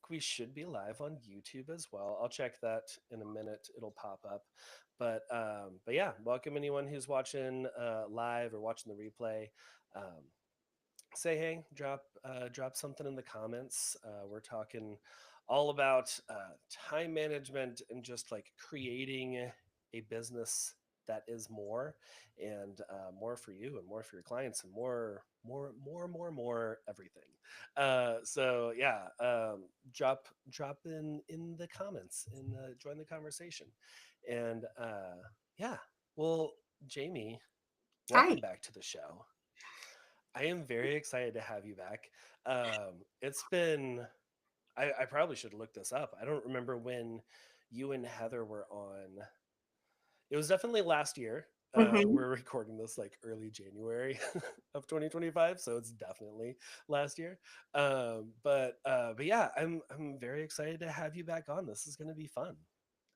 we should be live on YouTube as well. I'll check that in a minute. It'll pop up. But yeah, welcome anyone who's watching live or watching the replay. Um, Say hey, drop something in the comments. We're talking all about time management and just like creating a business that is more and more for you and more for your clients and more everything. So yeah, drop in the comments and join the conversation. And yeah, well, Jamie, Hi. welcome back to the show. I am very excited to have you back. It's been, I probably should look this up. I don't remember when you and Heather were on. It was definitely last year. hmm We're recording this like early January of 2025, so it's definitely last year. But yeah, I'm very excited to have you back on. This is going to be fun.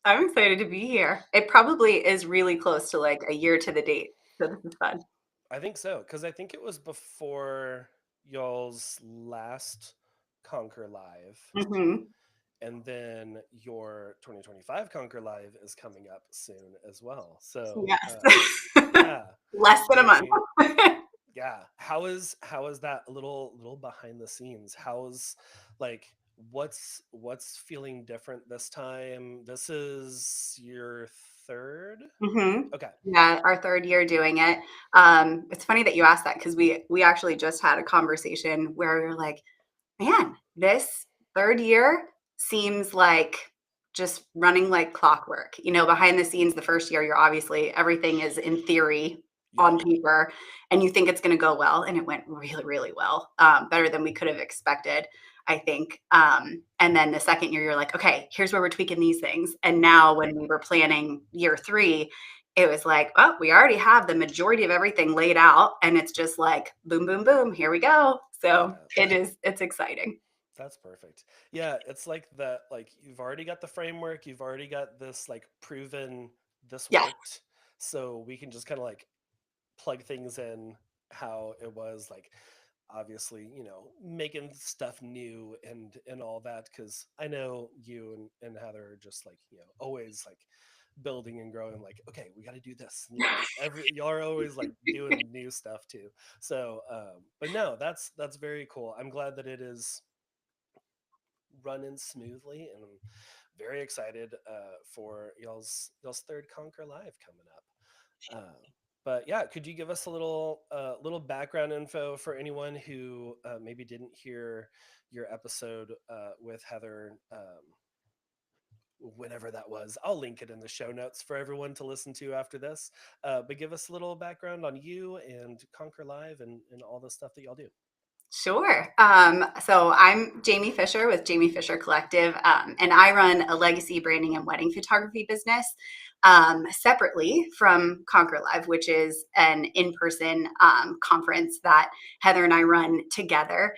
I'm excited to be here. It probably is really close to like a year to the date. So this is fun. I think so because I think it was before y'all's last Conquer Live. hmm And then your 2025 Conquer Live is coming up soon as well. So Yes. yeah, Less than a month. very yeah. How is that a little behind the scenes? How's like what's feeling different this time? This is your third. hmm Okay. Yeah, our third year doing it. It's funny that you asked that because we actually just had a conversation where we were like, man, this third year seems like just running like clockwork. Behind the scenes, the first year, you're obviously everything is in theory Yeah. on paper, and you think it's going to go well, and it went really, really well, better than we could have expected, I think. And then the second year, you're like, okay, here's where we're tweaking these things. And now, Hmm. when we were planning year three, it was like, oh, we already have the majority of everything laid out, and it's just like, boom, boom, boom, here we go. So Yeah. it's exciting. That's perfect. Yeah, it's like that like you've already got the framework, you've already got this like proven this Yeah. worked. So we can just kind of like plug things in how it was like obviously, making stuff new and all that cuz I know you and Heather are just like, always like building and growing like okay, we got to do this. And, like every y'all are always like doing new stuff too. So but no, that's very cool. I'm glad that it is running smoothly, and I'm very excited for y'all's third Conquer Live coming up. But yeah, could you give us a little background info for anyone who maybe didn't hear your episode with Heather? Whenever that was, I'll link it in the show notes for everyone to listen to after this. But give us a little background on you and Conquer Live and all the stuff that y'all do. Sure. So I'm Jamie Fisher with Jamie Fisher Collective, and I run a legacy branding and wedding photography business separately from Conquer Live, which is an in-person conference that Heather and I run together,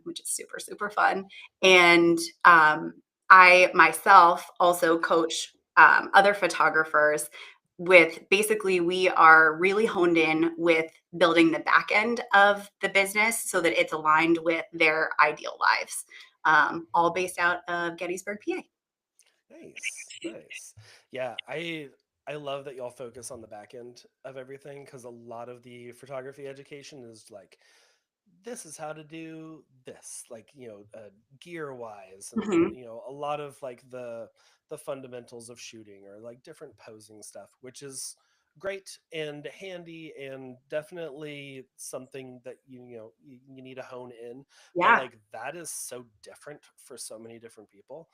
which is super, super fun. And I myself also coach other photographers with basically we are really honed in with building the back end of the business so that it's aligned with their ideal lives, all based out of Gettysburg, PA. Nice, nice. Yeah, I love that y'all focus on the back end of everything because a lot of the photography education is like this is how to do this, like gear wise, and Mhm. a lot of like the fundamentals of shooting or like different posing stuff, which is great and handy and definitely something that you need to hone in. But Yeah. like that is so different for so many different people,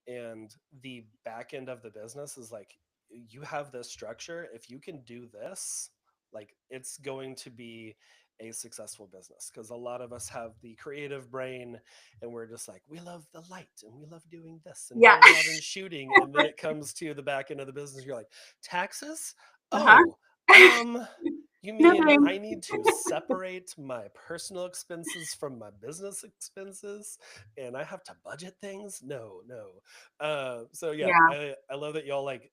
and the back end of the business is like you have this structure, if you can do this, like it's going to be a successful business because a lot of us have the creative brain and we're just like we love the light and we love doing this and Yeah. going out and shooting, and then it comes to the back end of the business, you're like taxes, Uh-huh. oh, you No mean name. I need to separate my personal expenses from my business expenses and I have to budget things? No, no. So yeah, Yeah, I love that y'all like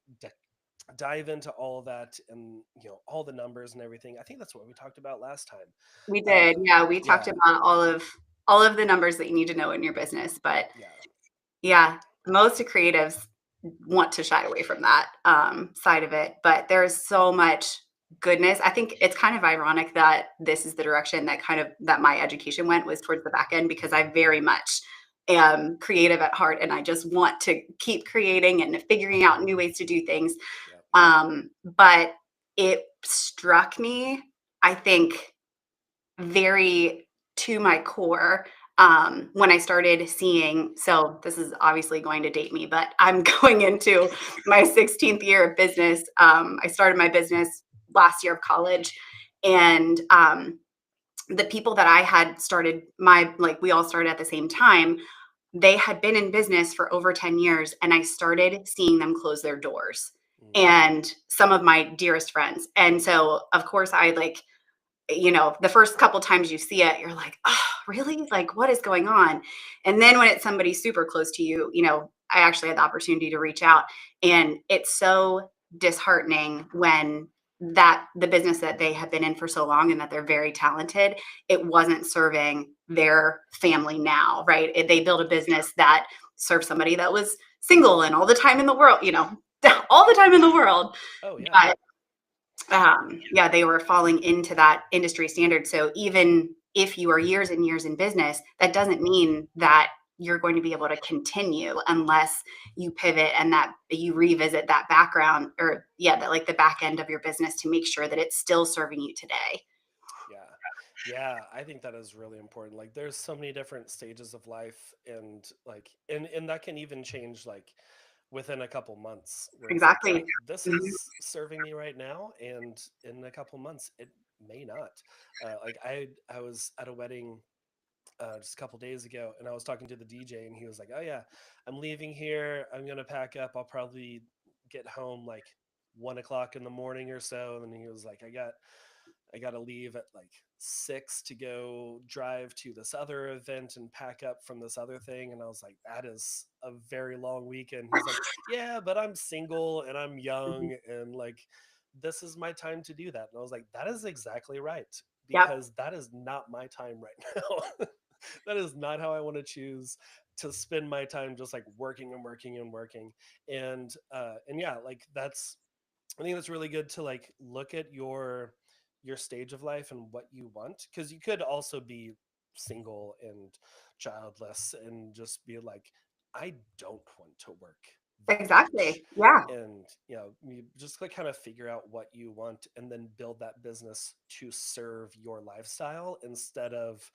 dive into all of that and all the numbers and everything. I think that's what we talked about last time. we did. Yeah, we talked Yeah, about all of the numbers that you need to know in your business, but yeah. Yeah, most creatives want to shy away from that side of it, but there's so much goodness. I think it's kind of ironic that this is the direction that my education went, was towards the back end, because I very much am creative at heart, and I just want to keep creating and figuring out new ways to do things. Yeah. But it struck me, I think, very to my core, when I started seeing. So this is obviously going to date me, but I'm going into my 16th year of business. I started my business last year of college, and the people that I had started we all started at the same time. They had been in business for over 10 years, and I started seeing them close their doors, Mm. and some of my dearest friends. And so, of course, I like, the first couple times you see it, you're like, oh, really? Like, what is going on? And then when it's somebody super close to you, I actually had the opportunity to reach out. And it's so disheartening when the business that they have been in for so long and that they're very talented, it wasn't serving their family now, right? They built a business that served somebody that was single and all the time in the world, all the time in the world. Oh yeah. But yeah, they were falling into that industry standard. So even if you are years and years in business, that doesn't mean that you're going to be able to continue unless you pivot and that you revisit that background, or yeah, that like the back end of your business, to make sure that it's still serving you today. Yeah. Yeah, I think that is really important. Like there's so many different stages of life, and like and that can even change like within a couple months, where it's like, yeah, Exactly. this Mhm. is serving me right now, and in a couple months it may not. Like I was at a wedding just a couple days ago, and I was talking to the DJ, and he was like, "Oh yeah, I'm leaving here. I'm gonna pack up. I'll probably get home like 1 o'clock in the morning or so." And then he was like, I got to leave at like 6 to go drive to this other event and pack up from this other thing." And I was like, that is a very long weekend. He's like, yeah, but I'm single and I'm Mhm. young, and like, this is my time to do that. And I was like, that is exactly right. Yep. Because that is not my time right now. That is not how I want to choose to spend my time, just like working and working and working. And yeah, like that's, I think that's really good to like look at your stage of life and what you want, because you could also be single and childless and just be like, I don't want to work that much. Exactly. Yeah. And you just like kind of figure out what you want and then build that business to serve your lifestyle, instead of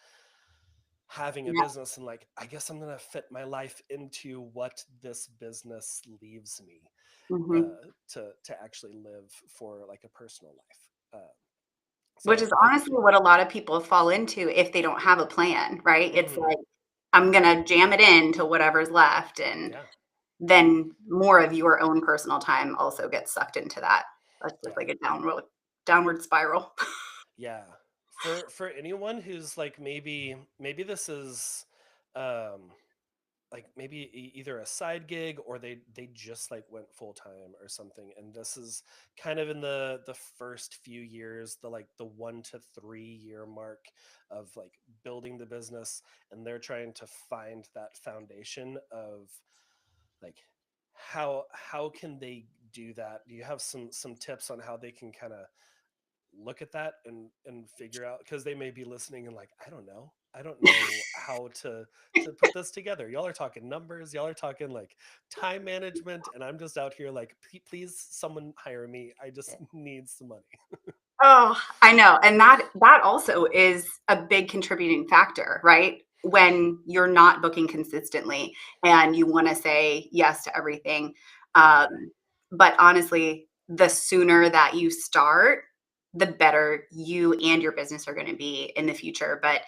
having a Yeah. business and like, I guess I'm gonna fit my life into what this business leaves me, Mhm. to actually live for like a personal life. Which So is like, honestly what a lot of people fall into if they don't have a plan, right? It's mhm, like, I'm gonna jam it into whatever's left, and yeah, then more of your own personal time also gets sucked into that. That's just yeah, like a downward spiral. yeah. For anyone who's like, maybe this is um like maybe either a side gig, or they just like went full time or something, and this is kind of in the first few years, the like the 1 to 3 year mark of like building the business, and they're trying to find that foundation of like, how can they do that? Do you have some tips on how they can kind of look at that and figure out, because they may be listening and like, I don't know how to put this together. Y'all are talking numbers, y'all are talking like time management, and I'm just out here like, please someone hire me, I just need some money." Oh, I know, and that also is a big contributing factor, right? When you're not booking consistently and you wanna say yes to everything. Um, Hmm. but honestly, the sooner that you start, the better you and your business are gonna be in the future. But,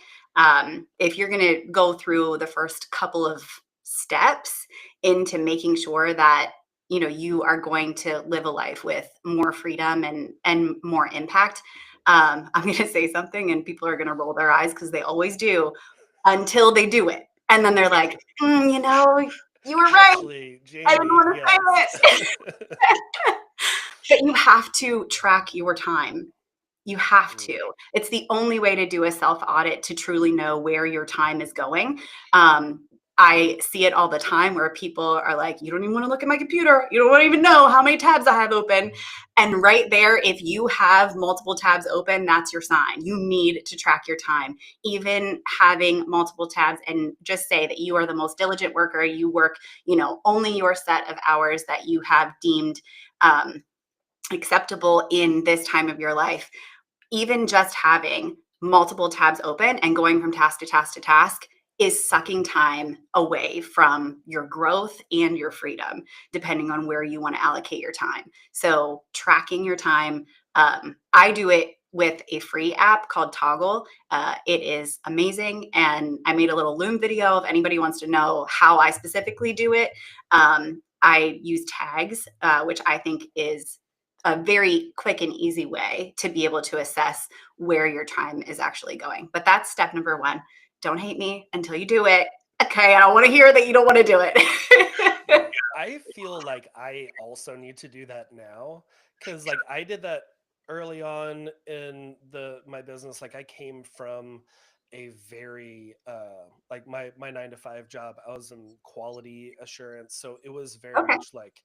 if you're gonna go through the first couple of steps into making sure that you are going to live a life with more freedom and more impact. I'm going to say something and people are going to roll their eyes, because they always do, until they do it, and then they're like, you were right, Actually, I didn't Jamie, want to yes. say it. But you have to track your time. You have Mm, to. It's the only way to do a self audit, to truly know where your time is going. Um, I see it all the time where people are like, you don't even want to look at my computer. You don't want to even know how many tabs I have open. And right there, if you have multiple tabs open, that's your sign. You need to track your time. Even having multiple tabs, and just say that you are the most diligent worker. You work, only your set of hours that you have deemed acceptable in this time of your life. Even just having multiple tabs open and going from task to task to task is sucking time away from your growth and your freedom, depending on where you want to allocate your time. So, tracking your time, I do it with a free app called Toggle. It is amazing. And I made a little Loom video if anybody wants to know how I specifically do it. I use tags, which I think is a very quick and easy way to be able to assess where your time is actually going. But that's step number one. Don't hate me until you do it. Okay. I don't want to hear that you don't want to do it. Yeah, I feel like I also need to do that now because like I did that early on in the my business. Like I came from a very like my 9 to 5 job. I was in quality assurance, so it was very Okay. much like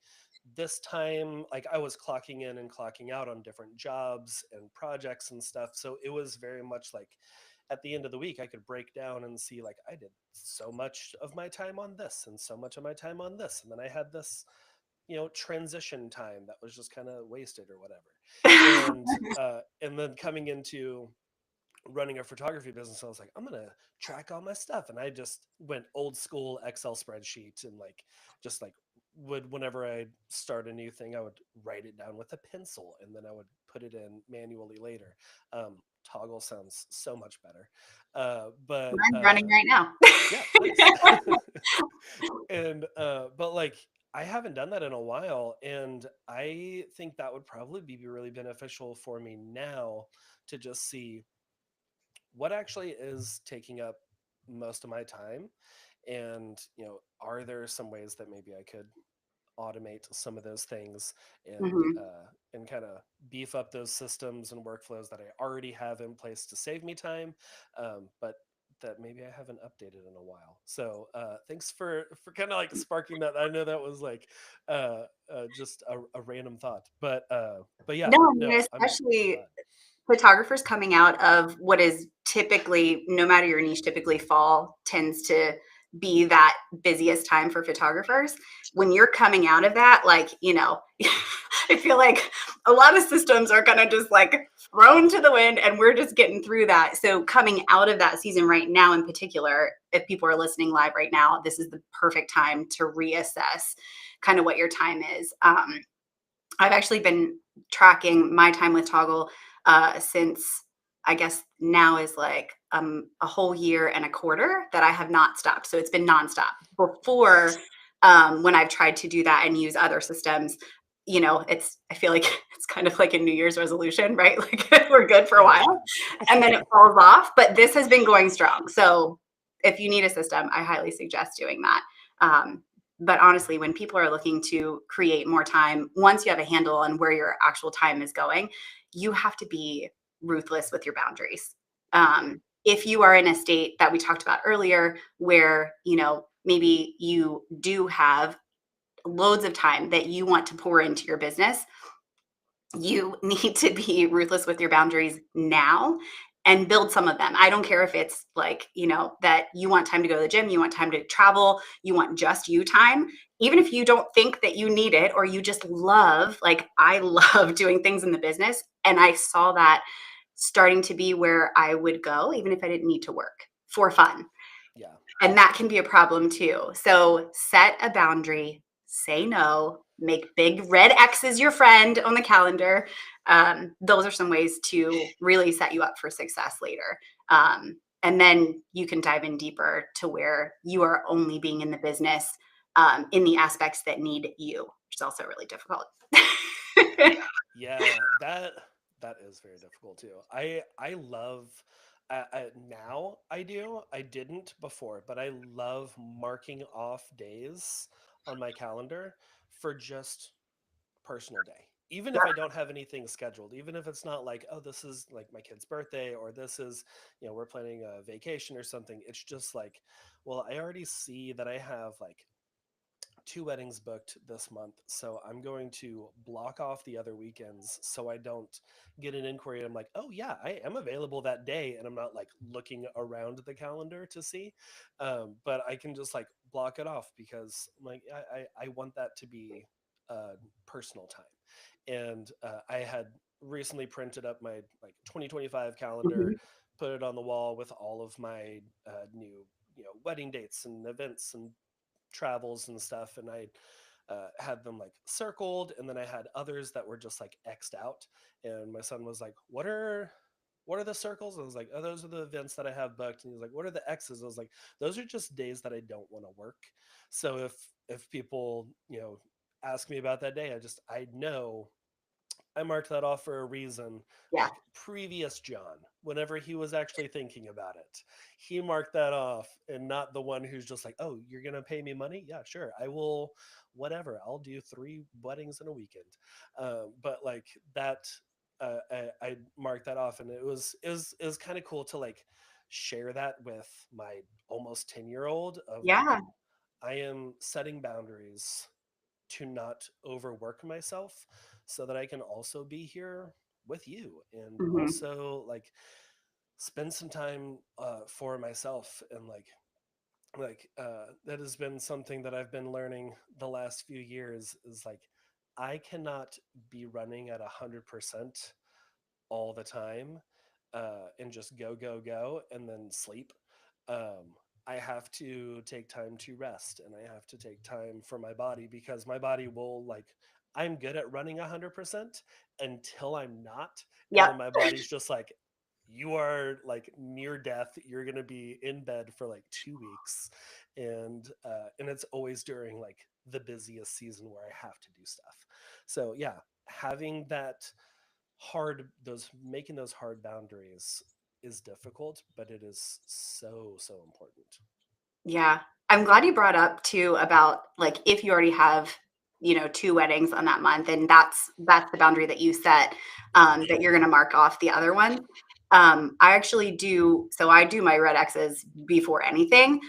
this time like I was clocking in and clocking out on different jobs and projects and stuff. So it was very much like at the end of the week I could break down and see like I did so much of my time on this and so much of my time on this, and then I had this transition time that was just kind of wasted or whatever. And then coming into running a photography business, I was like, I'm gonna track all my stuff, and I just went old school Excel spreadsheet and like just like would whenever I start a new thing, I would write it down with a pencil, and then I would put it in manually later. Toggle sounds so much better, but I'm running right now. yeah, nice. And but like I haven't done that in a while, and I think that would probably be really beneficial for me now to just see what actually is taking up most of my time, and are there some ways that maybe I could automate some of those things Mhm. and kind of beef up those systems and workflows that I already have in place to save me time, but that maybe I haven't updated in a while. So thanks for kind of like sparking that. I know that was like just a random thought, but yeah, No, I mean, no, I'm especially glad. photographers coming out of what is typically, no matter your niche, typically fall tends to be that busiest time for photographers. When you're coming out of that, like, I feel like a lot of systems are kind of just like thrown to the wind and we're just getting through that. So, coming out of that season right now, in particular, if people are listening live right now, this is the perfect time to reassess kind of what your time is. I've actually been tracking my time with Toggle since I guess now is like a whole year and a quarter that I have not stopped. So it's been nonstop. Before, when I've tried to do that and use other systems, I feel like it's kind of like a New Year's resolution, right? Like we're good for a Oh yeah. while and then it falls off. But this has been going strong. So if you need a system, I highly suggest doing that. But honestly, when people are looking to create more time, once you have a handle on where your actual time is going, you have to be ruthless with your boundaries. If you are in a state that we talked about earlier, where maybe you do have loads of time that you want to pour into your business, you need to be ruthless with your boundaries now and build some of them. I don't care if it's like, that you want time to go to the gym, you want time to travel, you want just you time. Even if you don't think that you need it or you just love, like I love doing things in the business. And I saw that starting to be where I would go, even if I didn't need to work for fun. Yeah. And that can be a problem too. So set a boundary, say no, make big red X's your friend on the calendar. Those are some ways to really set you up for success later. And then you can dive in deeper to where you are only being in the business in the aspects that need you, which is also really difficult. Yeah, that is very difficult too. I love now I do. I didn't before, but I love marking off days on my calendar for just personal day. even if I Yep. don't have anything scheduled, even if it's not like, oh, this is like my kid's birthday, or this is, we're planning a vacation or something. It's just like, well, I already see that I have like two weddings booked this month. So I'm going to block off the other weekends so I don't get an inquiry. I'm like, oh, yeah, I am available that day. And I'm not like looking around the calendar to see. But I can just like block it off because like I want that to be personal time. And I had recently printed up my like 2025 calendar, Mhm. put it on the wall with all of my new wedding dates and events and travels and stuff, and I had them like circled, and then I had others that were just like xed out. And my son was like, what are the circles? I was like, oh, those are the events that I have booked. And he was like, what are the X's? I was like, those are just days that I don't want to work. So if people ask me about that day, I know I marked that off for a reason. Yeah. Like previous John, whenever he was actually thinking about it, he marked that off, and not the one who's just like, oh, you're going to pay me money? Yeah, sure. I will, whatever. I'll do 3 weddings in a weekend. But like that, I marked that off, and it was kind of cool to like share that with my almost 10-year-old of like, Yeah. I am setting boundaries to not overwork myself so that I can also be here with you and Mhm. also like spend some time for myself. And that has been something that I've been learning the last few years is like I cannot be running at 100% all the time and just go go go and then sleep. um, I have to take time to rest, and I have to take time for my body, because my body will like, I'm good at running 100% until I'm not. And then Yep. my body's just like, you are like near death, you're going to be in bed for like 2 weeks. And it's always during like the busiest season where I have to do stuff. So yeah, having that hard those making those hard boundaries is difficult, but it is so so important. Yeah. I'm glad you brought up too about like if you already have, 2 weddings on that month and that's the boundary that you set, Hmm. that you're gonna mark off the other ones. I actually I do my red X's before anything.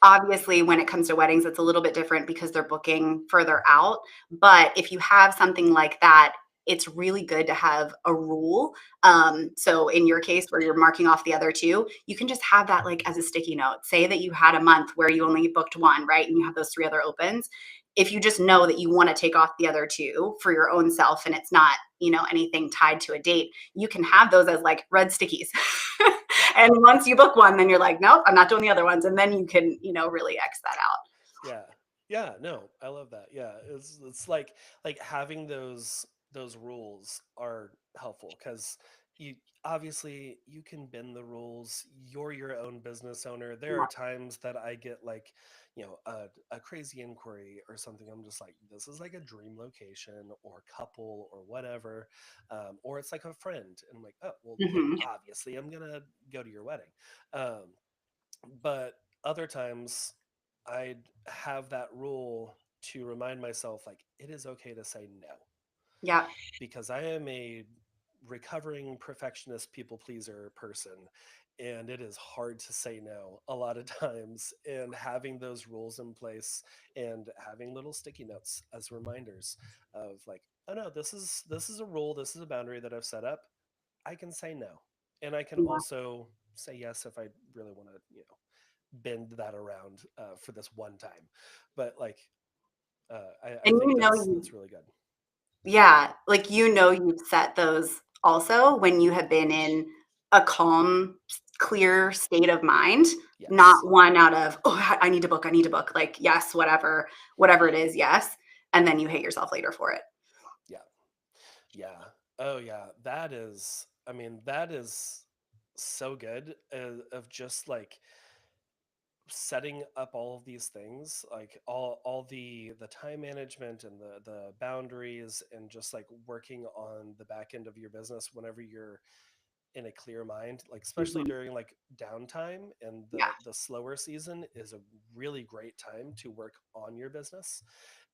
Obviously, when it comes to weddings, it's a little bit different because they're booking further out. But if you have something like that, it's really good to have a rule. So in your case, where you're marking off the other two, you can just have that like as a sticky note. Say that you had a month where you only booked one, right? And you have those three other opens. If you just know that you want to take off the other two for your own self and it's not, anything tied to a date, you can have those as like red stickies. Yeah. And once you book one, then you're like, nope, I'm not doing the other ones. And then you can, really X that out. Yeah. Yeah, no, I love that. Yeah, it's like having those rules are helpful, cuz you obviously you can bend the rules. You're your own business owner. There are Yeah. times that I get like, a crazy inquiry or something. I'm just like, this is like a dream location or couple or whatever. Or it's like a friend, and I'm like, oh, well, Mhm. obviously I'm going to go to your wedding. Um but other times I'd have that rule to remind myself like it is okay to say no, Yeah. because I am a recovering perfectionist people pleaser person, and it is hard to say no a lot of times. And having those rules in place and having little sticky notes as reminders of like, oh no, this is a rule, this is a boundary that I've set up. I can say no, and I can Yeah. also say yes if I really want to bend that around for this one time. But like, I And think that's you really good. yeah, like, you've set those also when you have been in a calm, clear state of mind, not Yes. one out of, "Oh, I need to book, I need to book." Like, yes, whatever it is, yes, and then you hate yourself later for it. Yeah. Yeah. Oh yeah. That is. I mean, that is so good of just like setting up all of these things, like all the time management and the boundaries, and just like working on the back end of your business whenever you're in a clear mind, like especially Mhm. during like downtime, and Yeah. the slower season is a really great time to work on your business.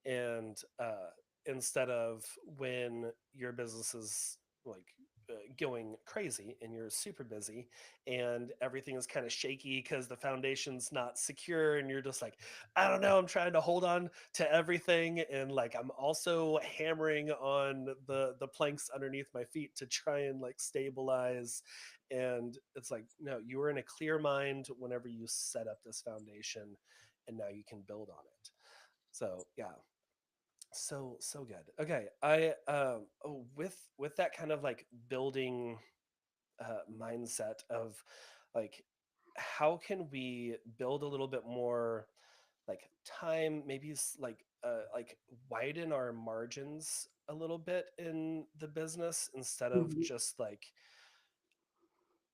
And instead of when your business is like going crazy and you're super busy and everything is kind of shaky because the foundation's not secure and you're just like, I don't know, I'm trying to hold on to everything, and like I'm also hammering on the planks underneath my feet to try and like stabilize. And it's like, no, you were in a clear mind whenever you set up this foundation, and now you can build on it. So yeah, so good. Okay, I with that kind of like building mindset of like, how can we build a little bit more like time, maybe like widen our margins a little bit in the business instead of Mhm. just like,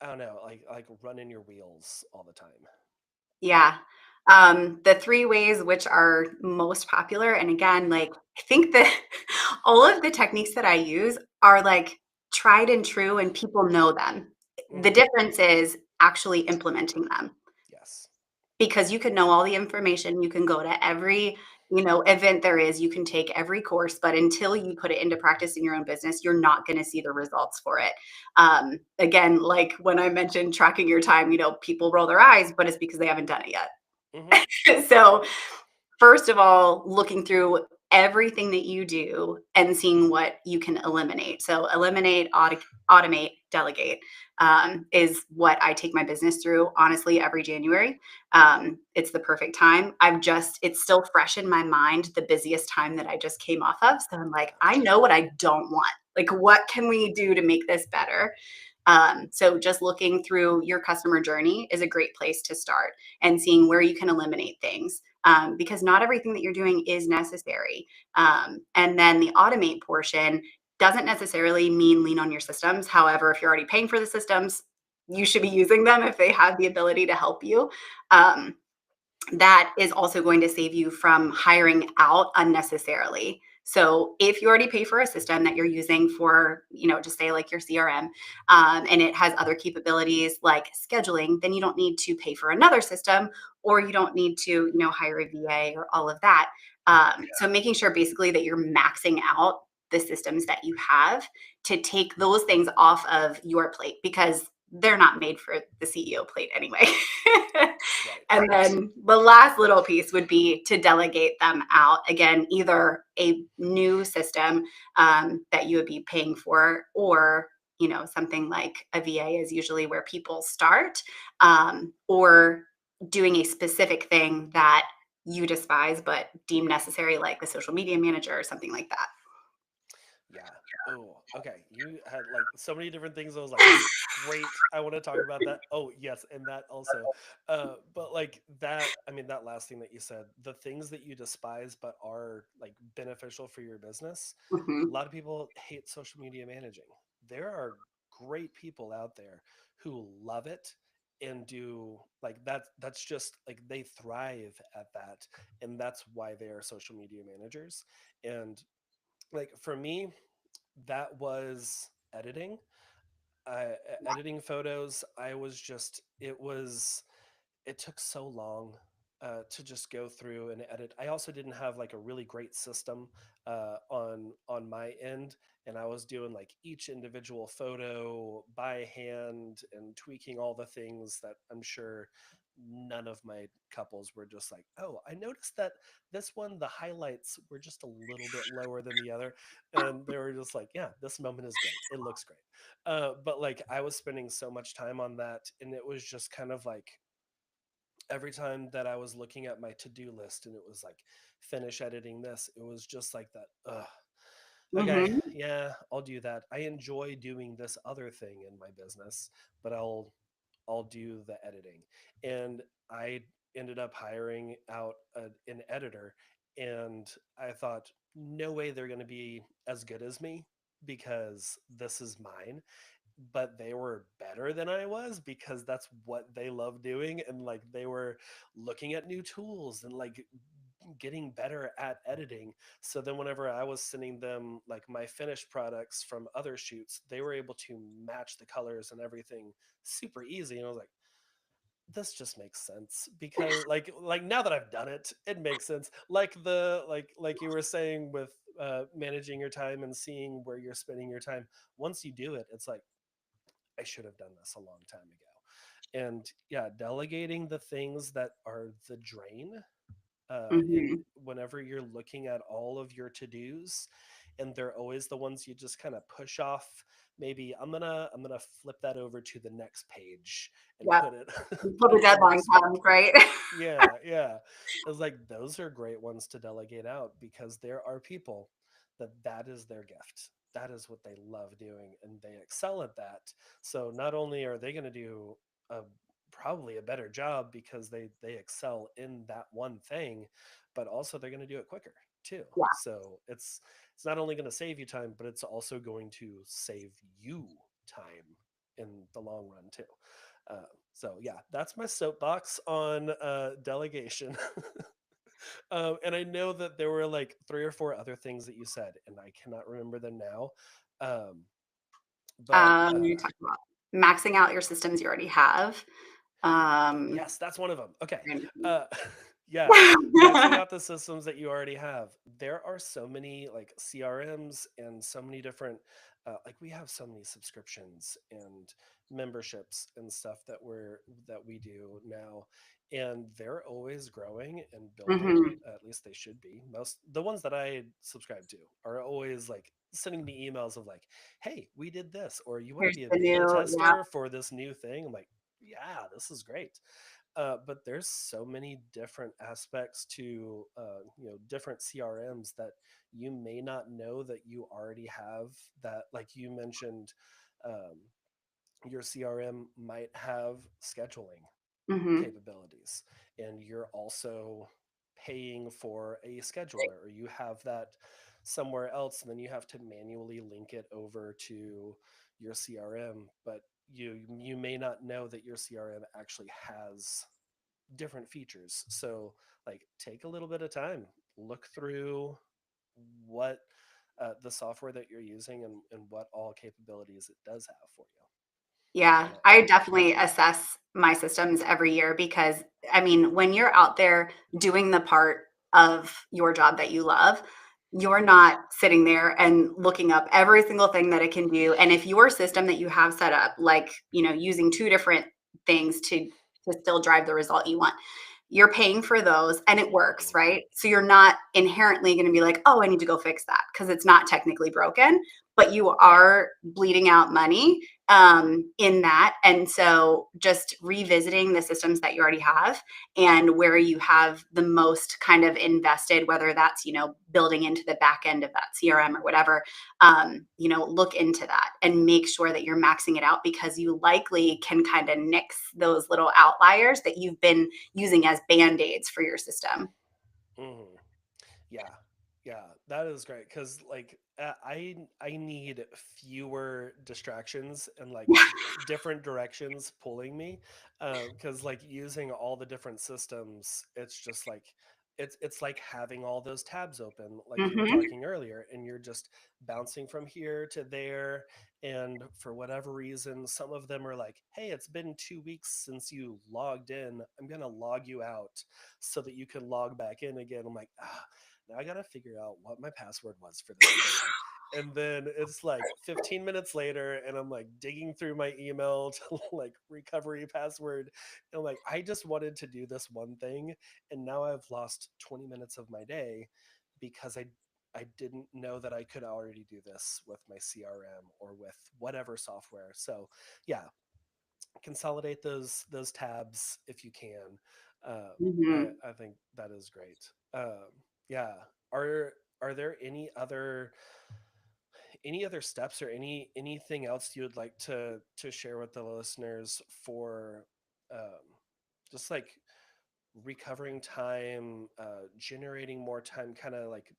I don't know, like running your wheels all the time. Yeah. The three ways which are most popular, and again, like I think that all of the techniques that I use are like tried and true, and people know them. The Hmm. difference is actually implementing them. Yes. Because you can know all the information, you can go to every, event there is, you can take every course, but until you put it into practice in your own business, you're not going to see the results for it. Again, like when I mentioned tracking your time, people roll their eyes, but it's because they haven't done it Hmm. yet. So first of all, looking through everything that you do and seeing what you can eliminate. So, eliminate, automate, delegate is what I take my business through, honestly, every January. It's the perfect time. It's still fresh in my mind, the busiest time that I just came off of. So, I'm like, I Gotcha. know what I don't want. Like, what can we do to make this better? So, just looking through your customer journey is a great place to start and seeing where you can eliminate things, because not everything that you're doing is necessary. And then the automate portion doesn't necessarily mean lean on your systems. However, if you're already paying for the systems, you should be using them if they have the ability to help you. Um, that is also going to save you from hiring out unnecessarily. So if you already pay for a system that you're using for, just say like your CRM, and it has other capabilities like scheduling, then you don't need to pay for another system, or you don't need to, hire a VA or all of that. So making sure basically that you're maxing out the systems that you have to take those things off of your plate, because they're not made for the CEO plate anyway. Right. And then the last little piece would be to delegate them out. Again, either a new system that you would be paying for, or something like a VA is usually where people start, or doing a specific thing that you despise but deem necessary, like the social media manager or something like that. Yeah. Oh, okay. You had like so many different things. I was like, great. I want to talk about that. Oh, yes, and that also. But like that, I mean, that last thing that you said, the things that you despise but are like beneficial for your business. A Mhm. lot of people hate social media managing. There are great people out there who love it and do like that. That's just like they thrive at that, and that's why they are social media managers. And like for me, that was editing. Editing photos. I was just, it took so long to just go through and edit. I also didn't have like a really great system on my end, and I was doing like each individual photo by hand and tweaking all the things that I'm sure none of my couples were just like, oh, I noticed that this one, the highlights were just a little bit lower than the other, and they were just like, yeah, this moment is great, it looks great. But like I was spending so much time on that, and it was just kind of like every time that I was looking at my to-do list and it was like finish editing this, it was just like that. Ugh. Okay, Mhm. yeah, I'll do that. I enjoy doing this other thing in my business, but I'll do the editing. And I ended up hiring out an editor, and I thought, no way they're going to be as good as me because this is mine, but they were better than I was because that's what they love doing, and like they were looking at new tools and like getting better at editing. So then whenever I was sending them like my finished products from other shoots, they were able to match the colors and everything super easy, and I was like, this just makes sense because like now that I've done it, it makes sense. Like the like you were saying with managing your time and seeing where you're spending your time. Once you do it, it's like, I should have done this a long time ago. And yeah, delegating the things that are the drain, in Mhm. whenever you're looking at all of your to-dos, and they're always the ones you just kind of push off. Maybe I'm gonna flip that over to the next page and Yep. put it Until put the it for deadline next week. comes, right? Yeah, yeah. It's like those are great ones to delegate out, because there are people that that is their gift. That is what they love doing, and they excel at that. So not only are they going to do a probably a better job because they excel in that one thing, but also they're going to do it quicker too. Yeah. So it's not only going to save you time, but it's also going to save you time in the long run too. Uh, so yeah, that's my soapbox on delegation. And I know that there were like three or four other things that you said, and I cannot remember them now. Um, but You talked about maxing out your systems you already have. Um, yes, that's one of them. Okay. and Uh, yeah, maxing out the systems that you already have. There are so many like CRMs and so many different, like we have so many subscriptions and memberships and stuff that we do now, and they're always growing and building. Mhm. At least they should be. Most the ones that I subscribe to are always like sending me emails of like, "Hey, we did this," or "You want to Here's be a the beta new, yeah. tester for this new thing?" I'm like, yeah, this is great. But there's so many different aspects to different CRMs that you may not know that you already have. That, like you mentioned, um, your CRM might have scheduling Mhm. capabilities, and you're also paying for a scheduler, or you have that somewhere else, and then you have to manually link it over to your CRM. But you may not know that your CRM actually has different features. So like take a little bit of time, look through what the software that you're using, and what all capabilities it does have for Yeah, you. I Yeah. definitely assess my systems every year because, I mean, when you're out there doing the part of your job that you love, you're not sitting there and looking up every single thing that it can do. And if your system that you have set up, like, using two different things to still drive the result you want, you're paying for those and it works, Mhm. right? So you're not inherently going to be like, oh, I need to go fix that because it's not technically broken, but you are bleeding out money in that. And so just revisiting the systems that you already have and where you have the most kind of invested, whether that's, building into the back end of that CRM or whatever, look into that and make sure that you're maxing it out because you likely can kind of nix those little outliers that you've been using as band-aids for your system. Mhm. Yeah, yeah, that is great because like I need fewer distractions and like different directions pulling me, because like using all the different systems, it's just like it's like having all those tabs open, like you were Hmm. talking earlier, and you're just bouncing from here to there. And for whatever reason, some of them are like, hey, it's been 2 weeks since you logged in, I'm gonna log you out so that you can log back in again. I'm like, ah, now I gotta figure out what my password was for this thing. And then it's like 15 minutes later, and I'm like digging through my email to like recovery password. And I'm like, I just wanted to do this one thing, and now I've lost 20 minutes of my day because I didn't know that I could already do this with my CRM or with whatever software. So yeah, consolidate those tabs if you can. I think that is great. Yeah. Are are there any other steps or anything else you would like to share with the listeners for just like recovering time, generating more time, kind of like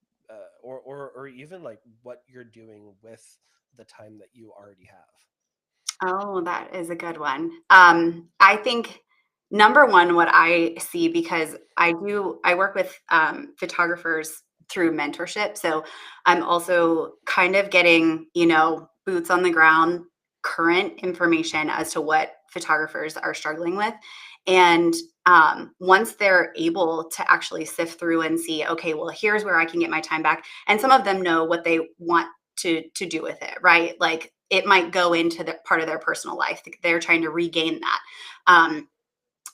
or even like what you're doing with the time that you already have? Oh, that is a good one. I think number one, what I see because I work with photographers through mentorship. So I'm also kind of getting, boots on the ground, current information as to what photographers are struggling with. And once they're able to actually sift through and see, okay, well, here's where I can get my time back. And some of them know what they want to do with it, right? Like it might go into the part of their personal life. They're trying to regain that.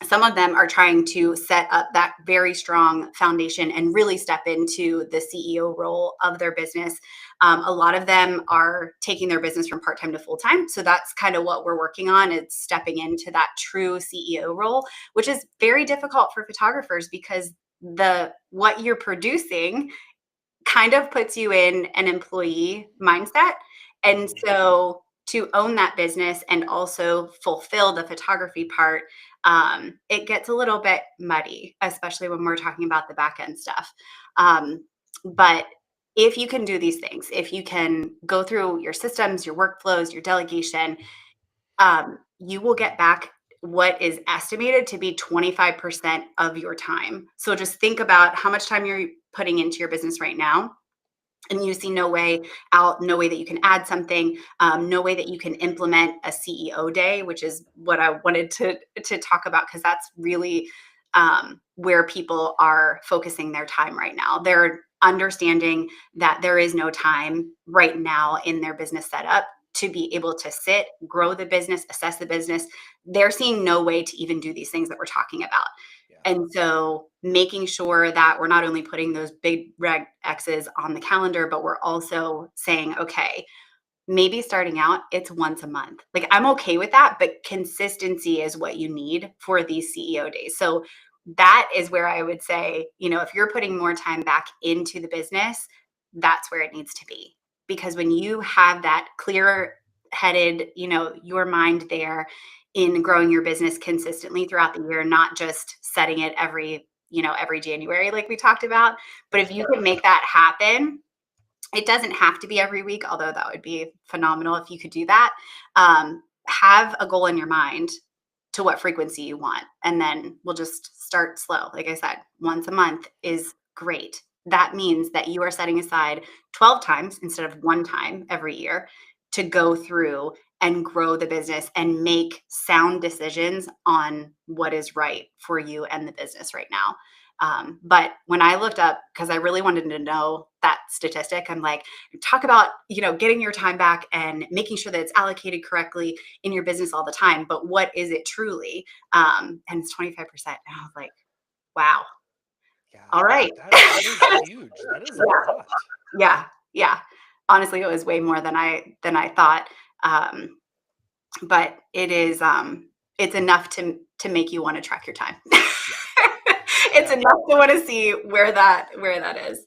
Some of them are trying to set up that very strong foundation and really step into the CEO role of their business. A lot of them are taking their business from part-time to full-time. So that's kind of what we're working on. It's stepping into that true CEO role, which is very difficult for photographers because the what you're producing kind of puts you in an employee mindset. And Mhm. so to own that business and also fulfill the photography part, it gets a little bit muddy, especially when we're talking about the back end stuff. But if you can do these things, if you can go through your systems, your workflows, your delegation, you will get back what is estimated to be 25% of your time. So just think about how much time you're putting into your business right now, and you see no way out, no way that you can add something, no way that you can implement a CEO day, which is what I wanted to talk about, because that's really where people are focusing their time right now. They're understanding that there is no time right now in their business setup to be able to sit, grow the business, assess the business. They're seeing no way to even do these things that we're talking about. Yeah. And so making sure that we're not only putting those big red X's on the calendar, but we're also saying, okay, maybe starting out, it's once a month. Like I'm okay with that, but consistency is what you need for these CEO days. So that is where I would say, if you're putting more time back into the business, that's where it needs to be. Because when you have that clear headed, your mind there in growing your business consistently throughout the year, not just setting it every January, like we talked about. But if Yeah. you can make that happen, it doesn't have to be every week, although that would be phenomenal if you could do that. Have a goal in your mind to what frequency you want, and then we'll just start slow. Like I said, once a month is great. That means that you are setting aside 12 times instead of one time every year to go through and grow the business and make sound decisions on what is right for you and the business right now. But when I looked up, because I really wanted to know that statistic, I'm like, talk about, getting your time back and making sure that it's allocated correctly in your business all the time. But what is it truly? And it's 25%. And I was like, wow. Yeah. All right. That is huge. That is a Yeah. lot. Yeah. Yeah. Honestly, it was way more than I thought. Um, but it's enough to make you want to track your time. Yeah. It's Yeah. enough to want to see where that is.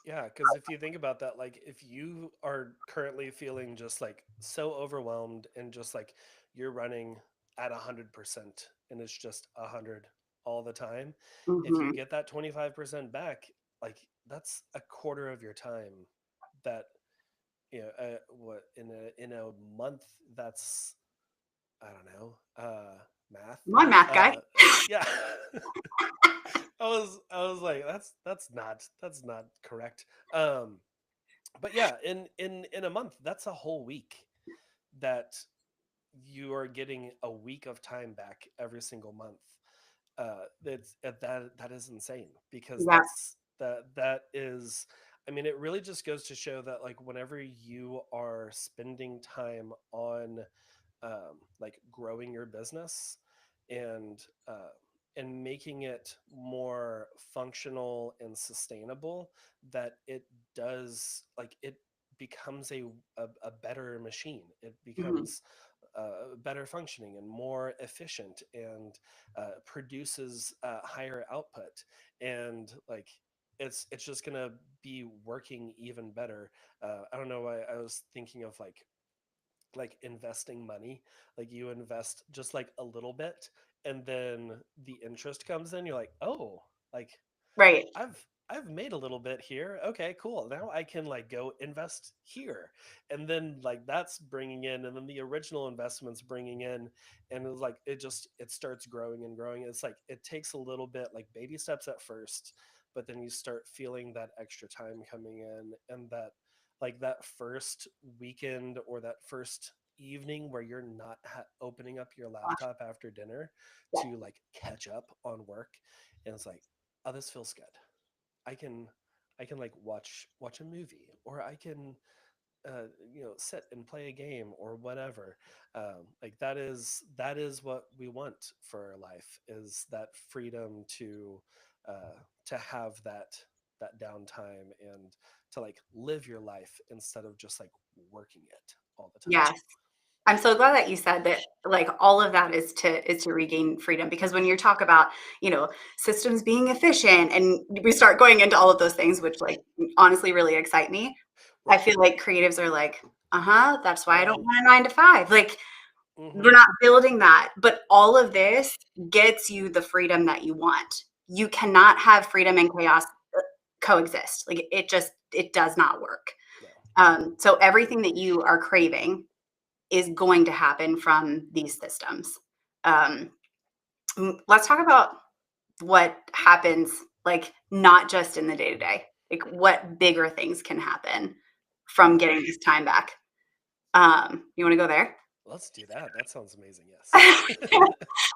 Yeah, because if you think about that, like if you are currently feeling just like so overwhelmed and just like you're running at 100% and it's just 100 all the time, if you Mhm. get that 25% back, like that's a quarter of your time that, what in a month, that's, I don't know, math. Come on, math guy. Uh, yeah. I was like, that's not correct. Um, but yeah, in a month, that's a whole week that you are getting a week of time back every single month. That is insane, because Yeah. that is, I mean, it really just goes to show that like whenever you are spending time on like growing your business and making it more functional and sustainable, that it does, like, it becomes a better machine. It Mhm. becomes better functioning and more efficient, and produces higher output, and like it's just gonna be working even better. I don't know why I was thinking of like investing money. Like you invest just like a little bit, and then the interest comes in, you're like, oh, like Right. I've made a little bit here. Okay, cool. Now I can like go invest here. And then like that's bringing in, and then the original investments bringing in, and it's like it starts growing and growing. It's like it takes a little bit, like baby steps at first, but then you start feeling that extra time coming in, and that like that first weekend or that first evening where you're not opening up your Gosh, laptop after dinner yes. to like catch up on work, and it's like, oh, this feels good. I can like watch a movie, or I can sit and play a game or whatever. Like that is what we want for our life, is that freedom to have that downtime and to like live your life instead of just like working it all the time. Yes. I'm so glad that you said that, like, all of that is to regain freedom, because when you talk about, systems being efficient, and we start going into all of those things, which, like, honestly really excite me, I Right. feel like creatives are like, "Uh-huh, that's why I don't Right. want a 9 to 5." Like, we're Mm-hmm. not building that, but all of this gets you the freedom that you want. You cannot have freedom and chaos coexist. Like, it does not work. No. So everything that you are craving is going to happen from these systems. Um, let's talk about what happens, like, not just in the day to day, like what bigger things can happen from Yeah. getting this time back. You want to go there? Let's do that. That sounds amazing. Yes.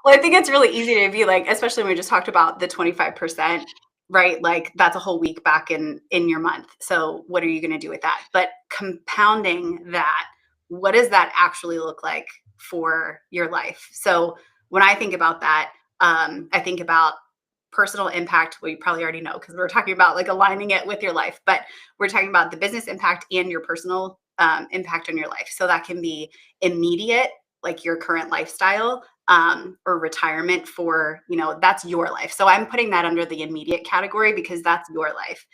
Well, I think it's really easy to be like, especially when we just talked about the 25%, right? Like, that's a whole week back in your month. So what are you going to do with that? But compounding that, what does that actually look like for your life? So when I think about that, I think about personal impact. Well, you probably already know, because we're talking about like aligning it with your life, but we're talking about the business impact and your personal impact on your life. So that can be immediate, like your current lifestyle, or retirement for, that's your life. So I'm putting that under the immediate category because that's your life.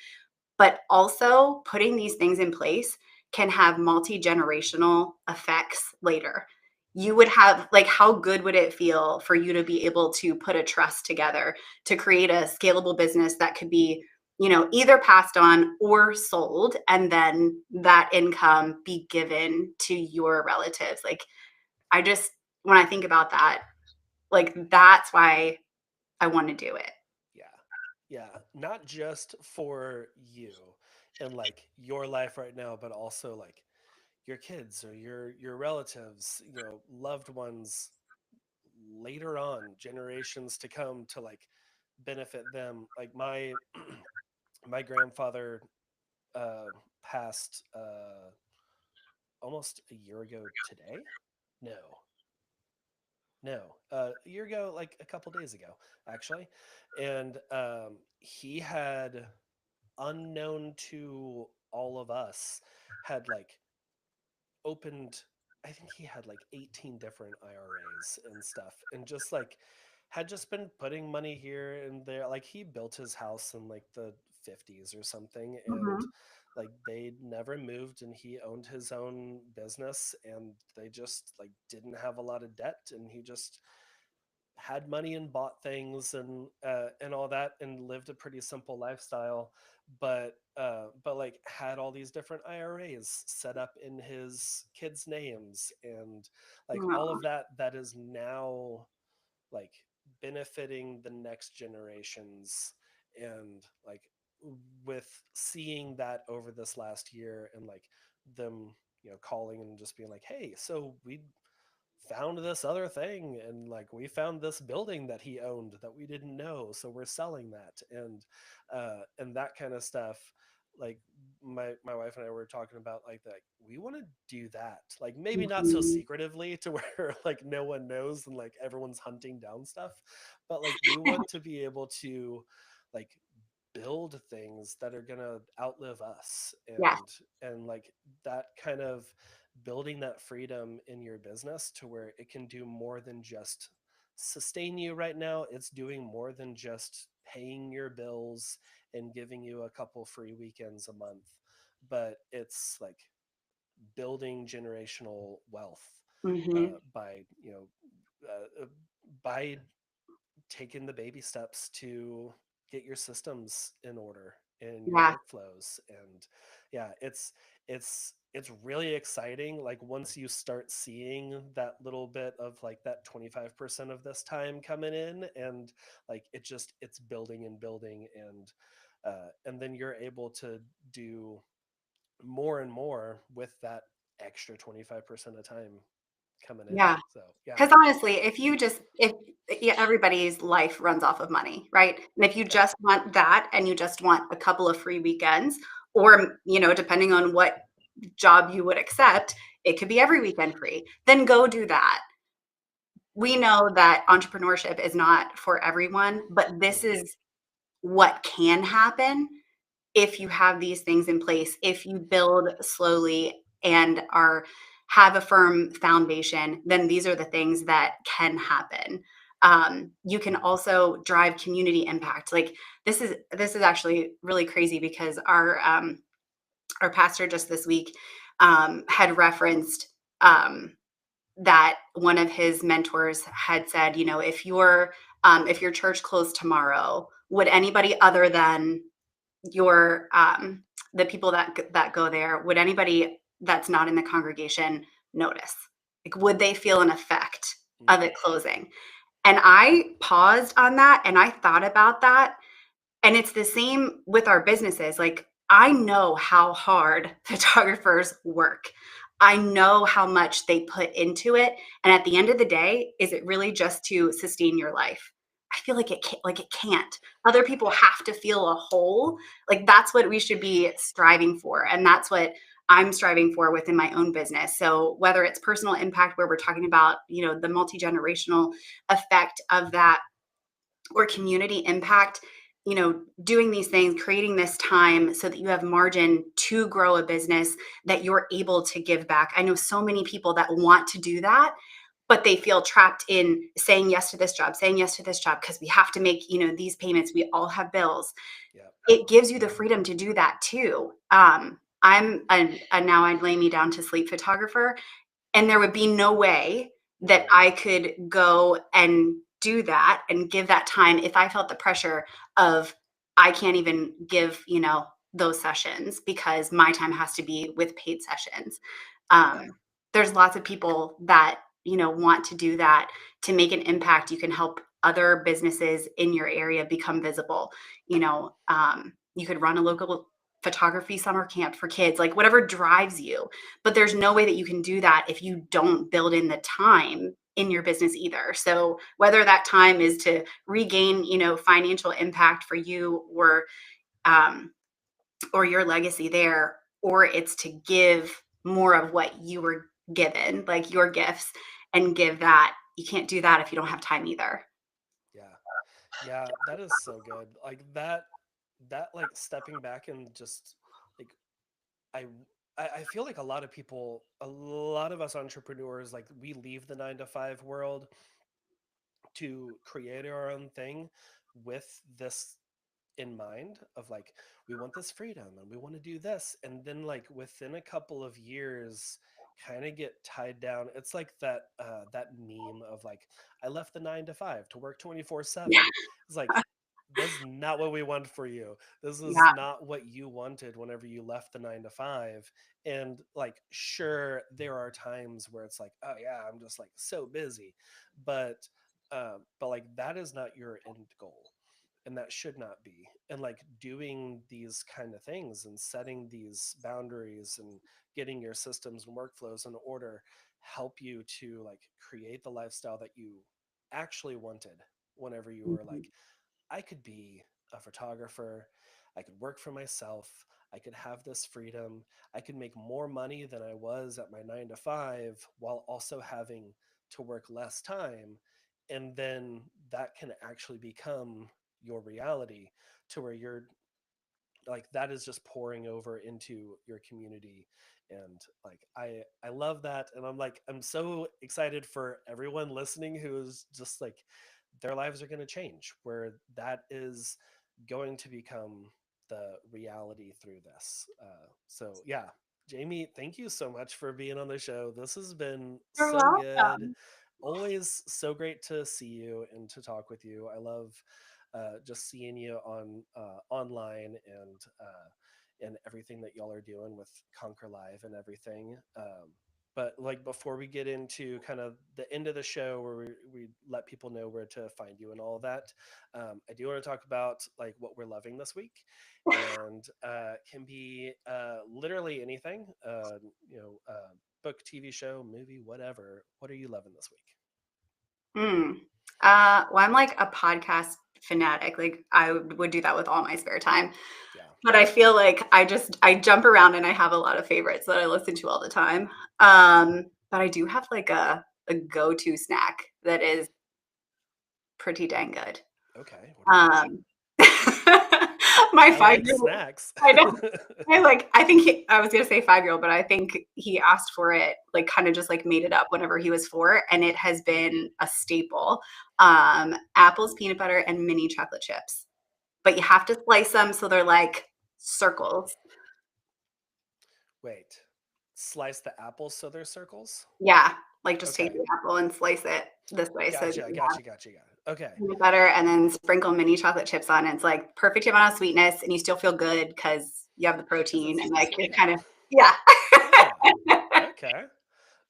But also, putting these things in place can have multi-generational effects later. You would have, like, how good would it feel for you to be able to put a trust together to create a scalable business that could be, either passed on or sold, and then that income be given to your relatives? Like, I just, when I think about that, like, that's why I want to do it. Yeah. Yeah. Not just for you and like your life right now, but also like your kids or your relatives, loved ones later on, generations to come, to like benefit them. Like my grandfather uh passed almost a year ago today. No. No, a year ago, like a couple days ago, actually. And he had, unknown to all of us, had like opened, I think he had like 18 different IRAs and stuff, and just like had just been putting money here and there. Like he built his house in like the 50s or something, and Mhm. like they never moved, and he owned his own business, and they just like didn't have a lot of debt, and he just had money and bought things and all that, and lived a pretty simple lifestyle, but like had all these different IRAs set up in his kids' names, and like all Oh, of that is now like benefiting the next generations. And like with seeing that over this last year, and like them calling and just being like, hey, so we found this other thing, and like we found this building that he owned that we didn't know, so we're selling that, and that kind of stuff. Like my wife and I were talking about like that, we want to do that, like maybe not so mhm. secretively to where like no one knows and like everyone's hunting down stuff, but like we want to be able to like build things that are going to outlive us, Yes. and like that kind of building that freedom in your business to where it can do more than just sustain you right now. It's doing more than just paying your bills and giving you a couple free weekends a month, but it's like building generational wealth Mhm. by by taking the baby steps to get your systems in order and your Yeah. workflows. And yeah, it's really exciting, like once you start seeing that little bit of like that 25% of this time coming in, and like it's building and building, and then you're able to do more and more with that extra 25% of time coming in. Yeah. So yeah, Because honestly, if yeah, everybody's life runs off of money, right? And if you yeah, just want that and you just want a couple of free weekends, or, depending on what job you would accept, it could be every weekend free, then go do that. We know that entrepreneurship is not for everyone, but this mhm, is what can happen if you have these things in place, if you build slowly and are have a firm foundation, then these are the things that can happen. You can also drive community impact. Like this is actually really crazy because our pastor just this week had referenced that one of his mentors had said, if your church closed tomorrow, would anybody other than your the people that go there, would anybody that's not in the congregation notice? Like, would they feel an effect of mhm, it closing? And I paused on that and I thought about that. And it's the same with our businesses. Like, I know how hard photographers work. I know how much they put into it. And at the end of the day, is it really just to sustain your life? I feel like it can't. Other people have to feel a whole. Like that's what we should be striving for. And that's what I'm striving for within my own business. So whether it's personal impact where we're talking about, the multi-generational effect of that, or community impact, doing these things, creating this time so that you have margin to grow a business that you're able to give back. I know so many people that want to do that, but they feel trapped in saying yes to this job, saying yes to this job because we have to make, these payments. We all have bills. yeah, It gives you the freedom to do that too. Now I'd lay me down to sleep photographer, and there would be no way that mhm, I could go and do that and give that time if I felt the pressure of I can't even give, those sessions because my time has to be with paid sessions. yeah, There's lots of people that, want to do that to make an impact. You can help other businesses in your area become visible. You could run a local photography summer camp for kids, like whatever drives you, but there's no way that you can do that if you don't build in the time in your business either. So whether that time is to regain, financial impact for you, um, or your legacy there, or it's to give more of what you were given, like your gifts, and give that. You can't do that if you don't have time either. yeah, yeah. That is so good. Like that like stepping back and just like I I feel like a lot of us entrepreneurs, like we leave the 9 to 5 world to create our own thing with this in mind of like we want this freedom and we want to do this, and then like within a couple of years kind of get tied down. It's like that meme of like I left the 9 to 5 to work 24/7. Yeah. It's like this is not what we want for you. This is Yeah. not what you wanted whenever you left the 9 to 5. And like sure, there are times where it's like, oh yeah, I'm just like so busy, but but like that is not your end goal, and that should not be. And like doing these kind of things and setting these boundaries and getting your systems and workflows in order help you to like create the lifestyle that you actually wanted whenever you were Mhm. like, I could be a photographer, I could work for myself, I could have this freedom, I could make more money than I was at my 9 to 5 while also having to work less time. And then that can actually become your reality, to where you're like that is just pouring over into your community. And like I love that, and I'm so excited for everyone listening who's just like their lives are going to change, where that is going to become the reality through this. So yeah, Jamie, thank you so much for being on the show. This has been You're so good. welcome. Always so great to see you and to talk with you. I love just seeing you on online, and everything that y'all are doing with Conquer Live and everything. But like before we get into kind of the end of the show where we let people know where to find you and all of that, I do want to talk about like what we're loving this week, and can be literally anything. book, TV show, movie, whatever. What are you loving this week? Mm. Well, I'm like a podcast fanatic. Like I would do that with all my spare time. Yeah. But I feel like I jump around and I have a lot of favorites that I listen to all the time. But I do have like a go-to snack that is pretty dang good. Okay. What do you got? Um, my I like 5-year-old, snacks. I know. I think I was gonna say 5-year-old, but I think he asked for it, like kind of just like made it up whenever he was 4, and it has been a staple. Apples, peanut butter, and mini chocolate chips. But you have to slice them so they're like circles. Wait. Slice the apples so they're circles? Yeah, like just take Okay. the apple and slice it this way so that Gotcha. you have Gotcha. Okay. peanut butter and then sprinkle mini chocolate chips on it. It's like perfect amount of sweetness and you still feel good because you have the Because protein it's and like it sweet. kind of yeah. Yeah. Okay.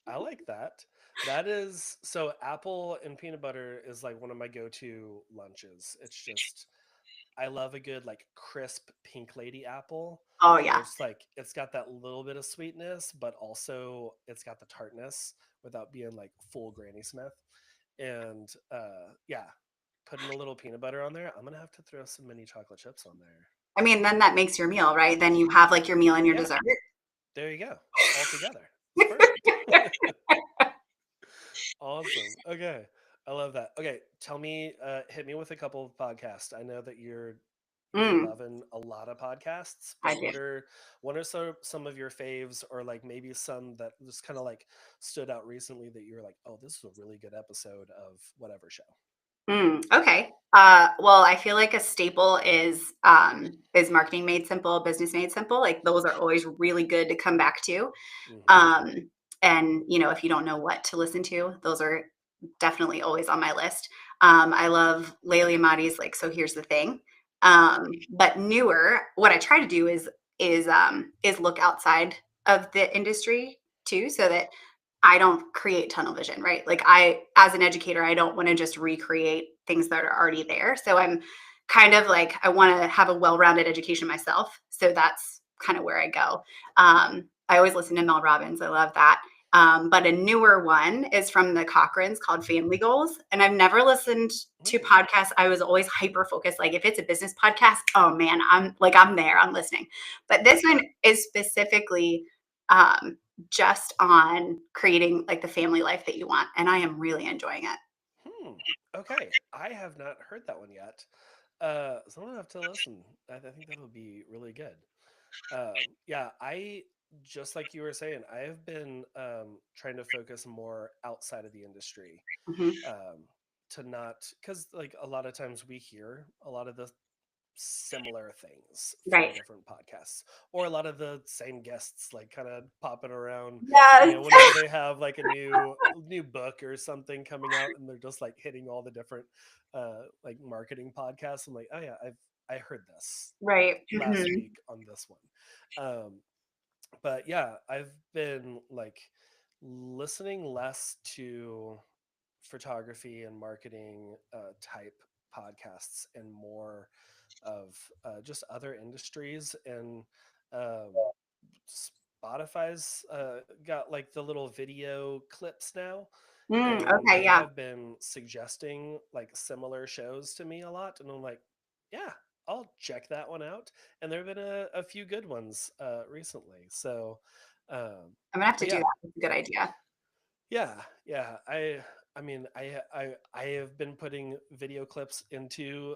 I like that. That is so apple and peanut butter is like one of my go-to lunches. It's just I love a good like crisp pink lady apple Oh where yeah. it's like it's got that little bit of sweetness, but also it's got the tartness without being like full Granny Smith. And yeah, putting a little peanut butter on there. I'm gonna have to throw some mini chocolate chips on there. I mean, then that makes your meal, right? Then you have like your meal and your Yeah, dessert. there you go. All together. It's perfect. Awesome. Okay. I love that. Okay, tell me, hit me with a couple of podcasts. I know that you're Mm, loving a lot of podcasts, I but do. what are some of your faves, or like maybe some that just kind of like stood out recently that you're like, oh, this is a really good episode of whatever show. Okay. Well, I feel like a staple is marketing made simple, business made simple. Like those are always really good to come back to. Hmm. Um, and you know, if you don't know what to listen to, those are definitely always on my list. I love Layli Amati's like So Here's the Thing. But newer, what I try to do is look outside of the industry too, so that I don't create tunnel vision, right? Like as an educator, I don't want to just recreate things that are already there. So I'm kind of like, I want to have a well-rounded education myself. So that's kind of where I go. I always listen to Mel Robbins. I love that. But a newer one is from the Cochranes called Family Goals. And I've never listened to Mm, podcasts. I was always hyper focused. Like if it's a business podcast, oh man, I'm there, I'm listening. But this one is specifically um, just on creating like the family life that you want. And I am really enjoying it. hmm. Okay, I have not heard that one yet. So I'm gonna have to listen. I think that'll be really good. Yeah, I just like you were saying, I have been trying to focus more outside of the industry, Mhm. um, to not because like a lot of times we hear a lot of the similar things from Right. different podcasts or a lot of the same guests like kind of popping around, you Yes. know, whenever they have like a new book or something coming out and they're just like hitting all the different like marketing podcasts. I'm like, oh yeah, I heard this Right. last Mhm. week on this one. But yeah, I've been like listening less to photography and marketing type podcasts and more of just other industries. And um, Spotify's got like the little video clips now, and Okay. they Yeah. have been suggesting like similar shows to me a lot. And I'm like, yeah, I'll check that one out. And there have been a few good ones recently. So, I'm gonna have to but do yeah, that. It's a good idea. yeah. I mean, I have been putting video clips into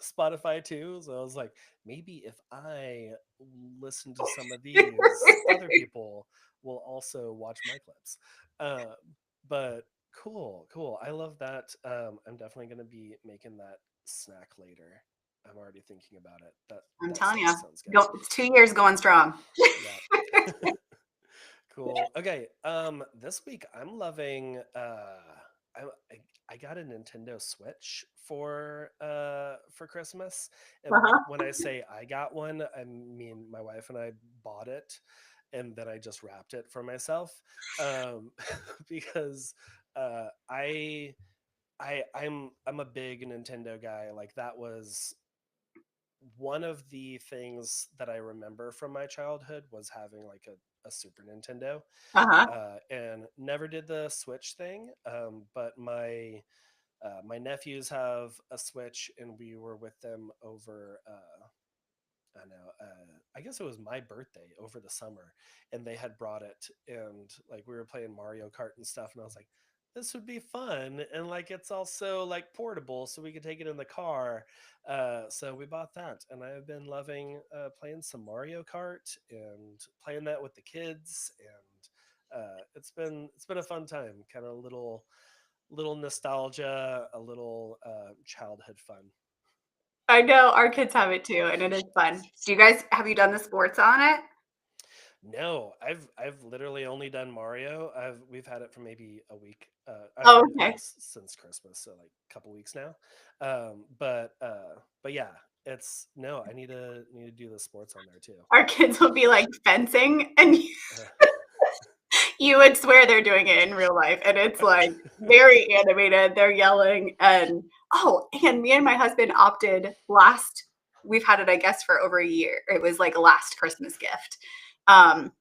Spotify too. So I was like, maybe if I listen to some of these, other people will also watch my clips. Uh, but cool. I love that. I'm definitely going to be making that snack later. I'm already thinking about it. I'm That telling you, stuff sounds good. go, it's 2 years going strong. Yeah. Cool. Okay. This week I'm loving. I, I I got a Nintendo Switch for Christmas, and Uh-huh. when I say I got one, I mean my wife and I bought it, and then I just wrapped it for myself, because uh, I I'm a big Nintendo guy. Like that was one of the things that I remember from my childhood was having like a Super Nintendo, Uh-huh. and never did the Switch thing. But my nephews have a Switch, and we were with them over. I know. I guess it was my birthday over the summer, and they had brought it, and like we were playing Mario Kart and stuff, and I was like, "This would be fun," and like it's also like portable, so we could take it in the car. So we bought that, and I have been loving playing some Mario Kart and playing that with the kids, and it's been a fun time, kind of little nostalgia, a little childhood fun. I know our kids have it too, and it is fun. Have you done the sports on it? No, I've literally only done Mario. We've had it for maybe a week. I Oh, mean, I okay. guess since Christmas, so like a couple weeks now. But yeah, it's no. I need to do the sports on there too. Our kids will be like fencing, and Uh, you would swear they're doing it in real life, and it's like very animated. They're yelling, and and me and my husband opted last. We've had it, I guess, for over a year. It was like a last Christmas gift. Um,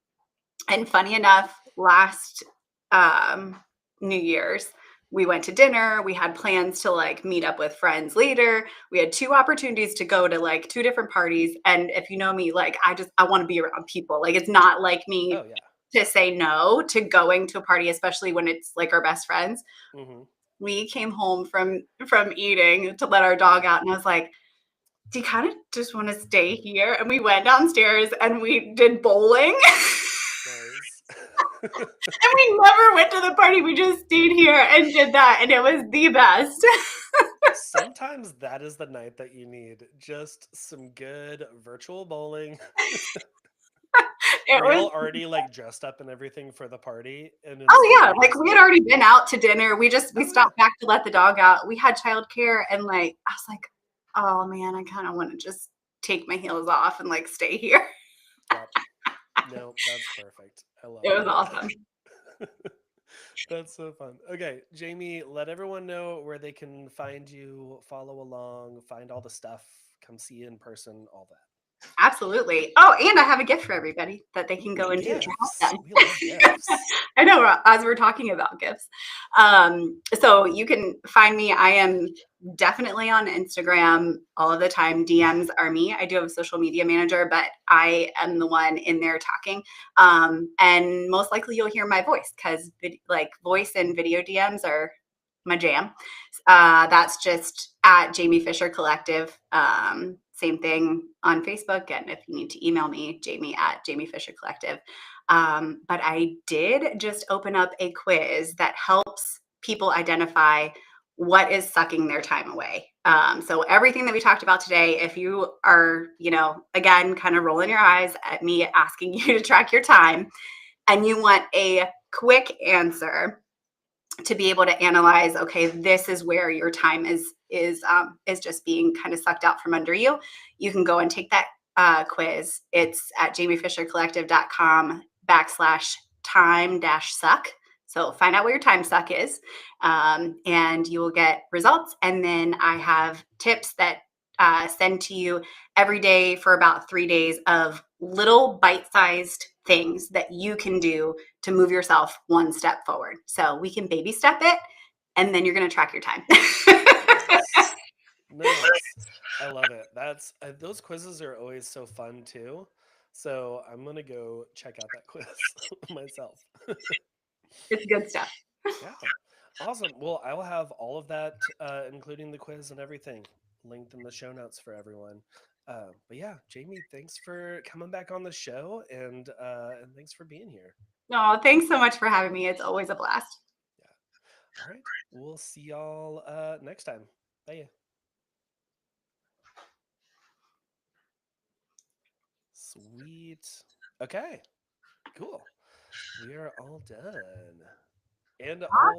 and funny enough, last um, New Year's, we went to dinner. We had plans to like meet up with friends later. We had two opportunities to go to like two different parties. And if you know me, like I want to be around people. Like it's not like me oh yeah. to say no to going to a party, especially when it's like our best friends. Hmm. We came home from eating to let our dog out, and I was like, "Do you kind of just want to stay here?" And we went downstairs and we did bowling. Nice. And we never went to the party. We just stayed here and did that, and it was the best. Sometimes that is the night that you need just some good virtual bowling. It Were was y'all already like dressed up and everything for the party? And Oh instead yeah, you like just we had already been out to dinner. We oh yeah. stopped back to let the dog out. We had childcare, and like I was like, oh man, I kind of want to just take my heels off and like stay here. Yep. No, that's perfect. I love It was awesome. that. That's so fun. Okay, Jamie, let everyone know where they can find you, follow along, find all the stuff, come see you in person, all that. Absolutely. Oh, and I have a gift for everybody that they can go Ooh, and do to gifts. help We love them. gifts. I know, as we're talking about gifts. So you can find me. I am definitely on Instagram all of the time. DMs are me. I do have a social media manager, but I am the one in there talking. And most likely you'll hear my voice because like voice and video DMs are my jam. That's just at Jamie Fisher Collective. Same thing on Facebook. And if you need to email me, Jamie at Jamie Fisher Collective. But I did just open up a quiz that helps people identify what is sucking their time away. So everything that we talked about today, if you are, again, kind of rolling your eyes at me asking you to track your time and you want a quick answer to be able to analyze, okay, this is where your time is just being kind of sucked out from under you. You can go and take that quiz. It's at jamiefishercollective.com/time-suck. So find out what your time suck is, and you will get results. And then I have tips that send to you every day for about 3 days of little bite-sized things that you can do to move yourself one step forward. So we can baby step it, and then you're going to track your time. Nice. Nice. I love it. That's those quizzes are always so fun too. So I'm gonna go check out that quiz myself. It's good stuff. Yeah. Awesome. Well, I will have all of that, including the quiz and everything, linked in the show notes for everyone. But yeah, Jamie, thanks for coming back on the show, and thanks for being here. Oh, thanks so much for having me. It's always a blast. Yeah. All right. We'll see y'all next time. Bye. Sweet. Okay. Cool. We are all done. And all